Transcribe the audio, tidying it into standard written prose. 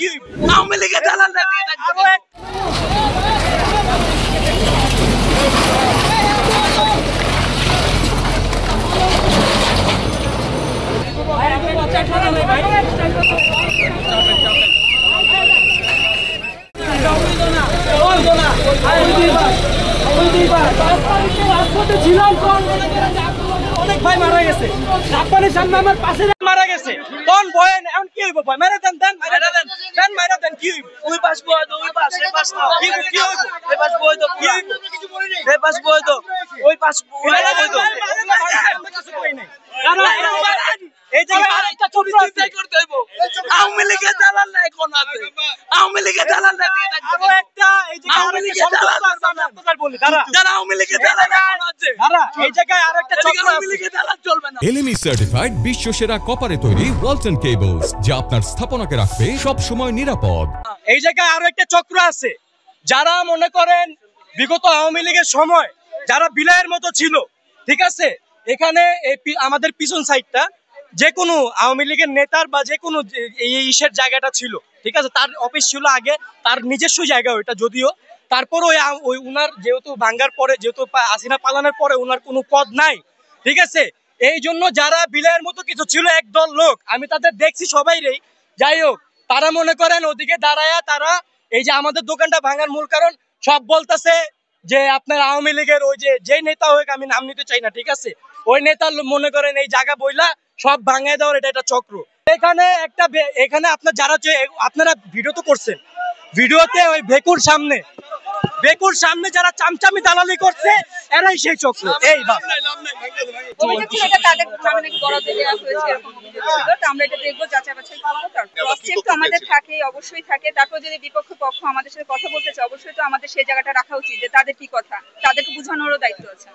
কি আওয়ামী লীগের দালাল না দিয়ে থাকবে। অনেক ভাই মারা গেছে, জাপানের সামনে আমার পাশে মারা গেছে। কোন ভয় এখন কি হইব? ভাই মেরে দেন, দেন মেরে দেন, দেন মেরে দেন। কি হইব? ওই পাশ বয় তো, ওই পাশ, এই পাশ না। কি হইব? এই পাশ বয় তো, কি হইব? এই পাশ বয় তো, ওই পাশ বয় তো। কিছু কই নাই। এই জায়গায় আরেকটা চক্র আছে করতে হইব। আওয়ামী লীগের দালাল না এখন আছে। আওয়ামী লীগের দালাল না দিয়ে থাকবে। আরো একটা এই যে আওয়ামী লীগের দালাল আছে, আমি আপনাদের বলি দাঁড়া, যারা আওয়ামী লীগের দালাল এখন আছে, দাঁড়া এই জায়গায় আরেকটা চক্র আওয়ামী আছে। লীগের দালাল চলবে না। এলএমই সার্টিফাইড বিশ্বসেরা কপারে তৈরি ওয়ালটন কেবলস, যা আপনার স্থাপনাকে রাখবে সব সময় নিরাপদ। এই জায়গায় আরো একটা চক্র আছে, যারা মনে করেন বিগত আওয়ামী লীগের সময় যারা বিলায়ের মতো ছিল, ঠিক আছে, এখানে আমাদের পিছন সাইডটা যে কোনো আওয়ামী লীগের নেতার বা যে কোনো এই ইসের জায়গাটা ছিল, ঠিক আছে, তার অফিস ছিল আগে, তার নিজস্ব জায়গা ওইটা যদিও। তারপর ওই উনার যেহেতু ভাঙ্গার পরে, যেহেতু হাসিনা পালানোর পরে উনার কোনো পদ নাই, ঠিক আছে, এই জন্য যারা বিলায়ের মতো কিছু ছিল একদল লোক, আমি তাদের দেখছি সবাইরেই, যাই হোক, তারা মনে করেন ওদিকে দাঁড়ায়া তারা এই যে আমাদের দোকানটা ভাঙার মূল কারণ সব বলতেছে যে আপনার আওয়ামী লীগের ওই যে নেতা হোক, আমি নাম নিতে চাই না, ঠিক আছে, ওই নেতা মনে করেন এই জায়গা বইলা সব ভাঙায় দেওয়ার এটা একটা চক্র। এখানে আপনার যারা আপনারা ভিডিও তো করছেন, ভিডিওতে ওই বেকুর সামনে যারা চামচামি দালালি করছে এরাই সেই চক্র। এই বাস আমাদের থাকে, অবশ্যই থাকে। তারপর যদি বিপক্ষ পক্ষ আমাদের সাথে কথা বলতে চায়, অবশ্যই তো আমাদের সেই জায়গাটা রাখা উচিত যে তাদের কি কথা, তাদেরকে বোঝানোরও দায়িত্ব আছে।